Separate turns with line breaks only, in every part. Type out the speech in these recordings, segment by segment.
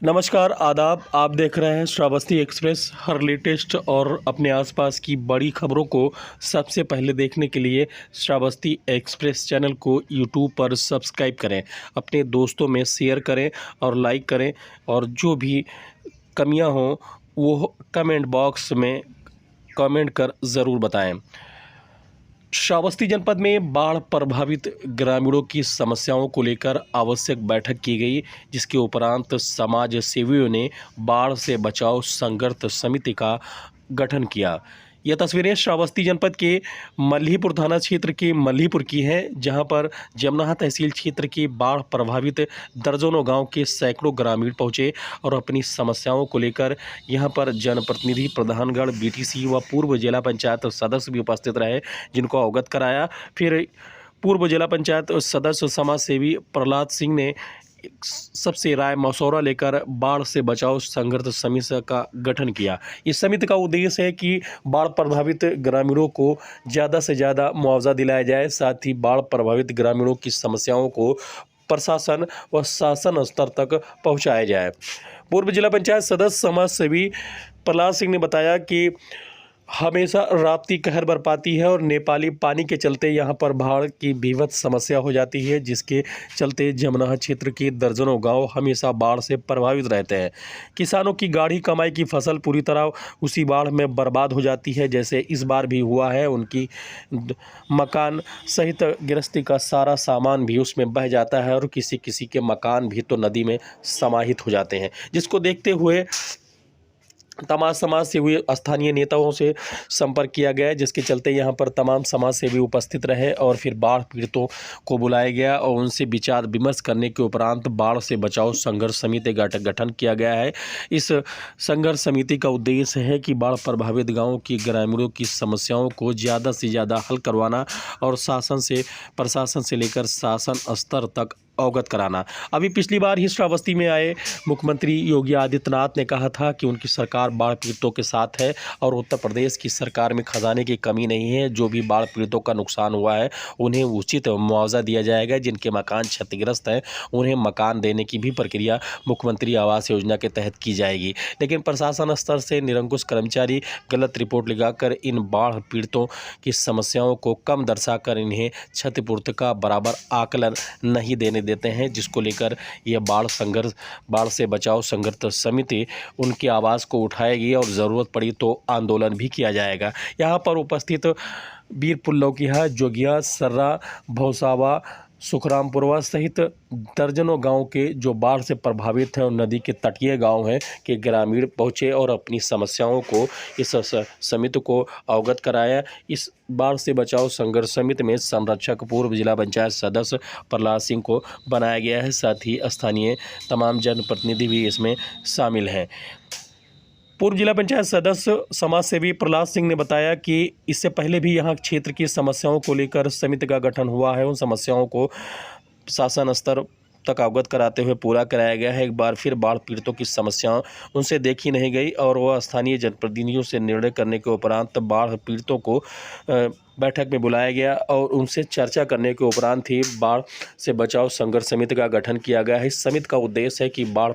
नमस्कार, आदाब। आप देख रहे हैं श्रावस्ती एक्सप्रेस। हर लेटेस्ट और अपने आसपास की बड़ी खबरों को सबसे पहले देखने के लिए श्रावस्ती एक्सप्रेस चैनल को यूट्यूब पर सब्सक्राइब करें, अपने दोस्तों में शेयर करें और लाइक करें, और जो भी कमियां हों वो कमेंट बॉक्स में कमेंट कर ज़रूर बताएं। श्रावस्ती जनपद में बाढ़ प्रभावित ग्रामीणों की समस्याओं को लेकर आवश्यक बैठक की गई, जिसके उपरांत समाज सेवियों ने बाढ़ से बचाव संघर्ष समिति का गठन किया। यह तस्वीरें श्रावस्ती जनपद के मल्हीपुर थाना क्षेत्र के मल्हीपुर की हैं, जहां पर जमनाहा तहसील क्षेत्र के बाढ़ प्रभावित दर्जनों गांव के सैकड़ों ग्रामीण पहुंचे और अपनी समस्याओं को लेकर यहां पर जनप्रतिनिधि, प्रधानगण, बीटीसी व पूर्व जिला पंचायत सदस्य भी उपस्थित रहे, जिनको अवगत कराया। फिर पूर्व जिला पंचायत सदस्य समाज सेवी प्रहलाद सिंह ने सबसे राय मशवरा लेकर बाढ़ से बचाव संघर्ष समिति का गठन किया। इस समिति का उद्देश्य है कि बाढ़ प्रभावित ग्रामीणों को ज़्यादा से ज़्यादा मुआवजा दिलाया जाए, साथ ही बाढ़ प्रभावित ग्रामीणों की समस्याओं को प्रशासन व शासन स्तर तक पहुंचाया जाए। पूर्व जिला पंचायत सदस्य समाज सेवी प्रहलाद सिंह ने बताया कि हमेशा राप्ती कहर बरपाती है और नेपाली पानी के चलते यहाँ पर बाढ़ की भीभत्स समस्या हो जाती है, जिसके चलते जमनाहा क्षेत्र के दर्जनों गांव हमेशा बाढ़ से प्रभावित रहते हैं। किसानों की गाढ़ी कमाई की फसल पूरी तरह उसी बाढ़ में बर्बाद हो जाती है, जैसे इस बार भी हुआ है। उनकी मकान सहित गृहस्थी का सारा सामान भी उसमें बह जाता है और किसी किसी के मकान भी तो नदी में समाहित हो जाते हैं, जिसको देखते हुए तमाम समाज सेवी स्थानीय नेताओं से संपर्क किया गया, जिसके चलते यहां पर तमाम समाज सेवी उपस्थित रहे और फिर बाढ़ पीड़ितों को बुलाया गया और उनसे विचार विमर्श करने के उपरांत बाढ़ से बचाव संघर्ष समिति का गठन किया गया है। इस संघर्ष समिति का उद्देश्य है कि बाढ़ प्रभावित गाँव की ग्रामीणों की समस्याओं को ज़्यादा से ज़्यादा हल करवाना और प्रशासन से लेकर शासन स्तर तक अवगत कराना। अभी पिछली बार ही श्रावस्ती में आए मुख्यमंत्री योगी आदित्यनाथ ने कहा था कि उनकी सरकार बाढ़ पीड़ितों के साथ है और उत्तर प्रदेश की सरकार में खजाने की कमी नहीं है। जो भी बाढ़ पीड़ितों का नुकसान हुआ है उन्हें उचित मुआवजा दिया जाएगा। जिनके मकान क्षतिग्रस्त हैं उन्हें मकान देने की भी प्रक्रिया मुख्यमंत्री आवास योजना के तहत की जाएगी। लेकिन प्रशासन स्तर से निरंकुश कर्मचारी गलत रिपोर्ट लगाकर इन बाढ़ पीड़ितों की समस्याओं को कम दर्शाकर इन्हें क्षतिपूर्ति का बराबर आकलन नहीं देने देते हैं, जिसको लेकर यह बाढ़ से बचाव संघर्ष समिति उनकी आवाज़ को उठाएगी और ज़रूरत पड़ी तो आंदोलन भी किया जाएगा। यहाँ पर उपस्थित बीरपुर, लौकिया, जोगिया, सर्रा, भौसावा, सुखरामपुरवा सहित दर्जनों गांव के जो बाढ़ से प्रभावित हैं और नदी के तटीय गांव हैं के ग्रामीण पहुंचे और अपनी समस्याओं को इस समिति को अवगत कराया। इस बाढ़ से बचाव संघर्ष समिति में संरक्षक पूर्व जिला पंचायत सदस्य प्रहलाद सिंह को बनाया गया है, साथ ही स्थानीय तमाम जनप्रतिनिधि भी इसमें शामिल हैं। पूर्व जिला पंचायत सदस्य समाज सेवी प्रहलाद सिंह ने बताया कि इससे पहले भी यहाँ क्षेत्र की समस्याओं को लेकर समिति का गठन हुआ है। उन समस्याओं को शासन स्तर तक अवगत कराते हुए पूरा कराया गया है। एक बार फिर बाढ़ पीड़ितों की समस्याएं उनसे देखी नहीं गई और वह स्थानीय जनप्रतिनिधियों से निर्णय करने के उपरांत बाढ़ पीड़ितों को बैठक में बुलाया गया और उनसे चर्चा करने के उपरांत ही बाढ़ से बचाव संघर्ष समिति का गठन किया गया है। इस समिति का उद्देश्य है कि बाढ़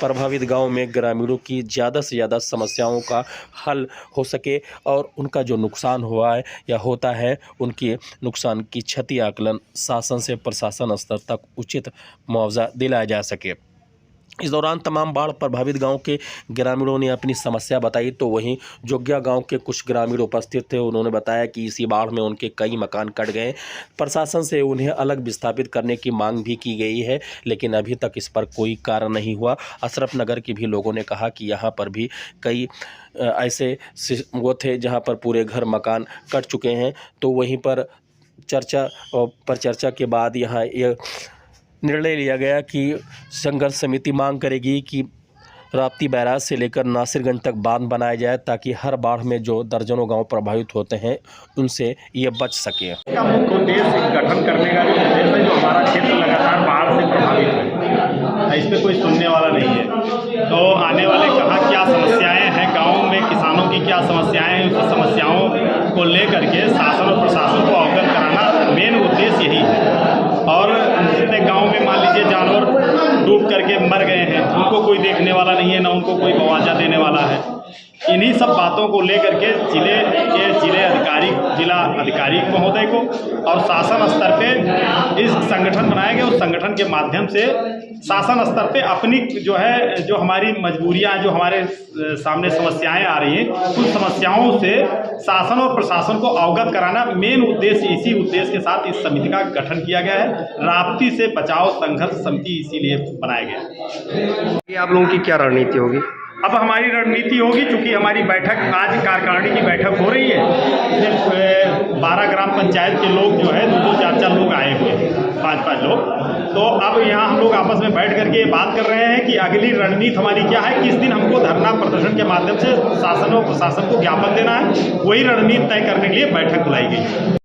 प्रभावित गांव में ग्रामीणों की ज़्यादा से ज़्यादा समस्याओं का हल हो सके और उनका जो नुकसान हुआ है या होता है उनके नुकसान की क्षति आकलन शासन से प्रशासन स्तर तक उचित मुआवजा दिलाया जा सके। इस दौरान तमाम बाढ़ प्रभावित गांव के ग्रामीणों ने अपनी समस्या बताई, तो वहीं जोगिया गांव के कुछ ग्रामीण उपस्थित थे। उन्होंने बताया कि इसी बाढ़ में उनके कई मकान कट गए। प्रशासन से उन्हें अलग विस्थापित करने की मांग भी की गई है, लेकिन अभी तक इस पर कोई कार्य नहीं हुआ। अशरफ नगर के भी लोगों ने कहा कि यहाँ पर भी कई ऐसे वो थे जहाँ पर पूरे घर मकान कट चुके हैं, तो वहीं पर चर्चा के बाद यहाँ यह निर्णय लिया गया कि संघर्ष समिति मांग करेगी कि राप्ती बैराज से लेकर नासिरगंज तक बांध बनाया जाए, ताकि हर बाढ़ में जो दर्जनों गांव प्रभावित होते हैं उनसे ये बच सके।
इसका मुख्य उद्देश्य गठन करने का जो उद्देश्य है, जो हमारा क्षेत्र लगातार बाढ़ से प्रभावित है, इस पर कोई सुनने वाला नहीं है। तो आने वाले कहाँ क्या समस्याएं हैं, गाँव में किसानों की क्या समस्याएं हैं, उस समस्याओं को लेकर के शासन और प्रशासन को अवगत कराना मेन उद्देश्य यही है। और जितने गाँव में मान लीजिए जानवर डूब करके मर गए हैं, उनको कोई देखने वाला नहीं है, ना उनको कोई मुआवजा देने वाला है। इन्हीं सब बातों को लेकर के जिला अधिकारी महोदय को और शासन स्तर पे इस संगठन बनाया गया। उस संगठन के माध्यम से शासन स्तर पे अपनी जो हमारी मजबूरियां, जो हमारे सामने समस्याएं आ रही हैं, उन समस्याओं से शासन और प्रशासन को अवगत कराना मेन उद्देश्य, इसी उद्देश्य के साथ इस समिति का गठन किया गया है। राप्ती से बचाव संघर्ष समिति इसीलिए बनाया गया।
ये आप लोगों की क्या रणनीति होगी?
अब हमारी रणनीति होगी, चूंकि हमारी बैठक आज कार्यकारिणी की बैठक हो रही है, इसमें 12 ग्राम पंचायत के लोग जो है 2-2, 4-4 लोग आए हुए हैं, 5-5 लोग। तो अब यहाँ हम लोग आपस में बैठ करके बात कर रहे हैं कि अगली रणनीति हमारी क्या है, किस दिन हमको धरना प्रदर्शन के माध्यम से शासन और प्रशासन को ज्ञापन देना है। वही रणनीति तय करने के लिए बैठक बुलाई गई।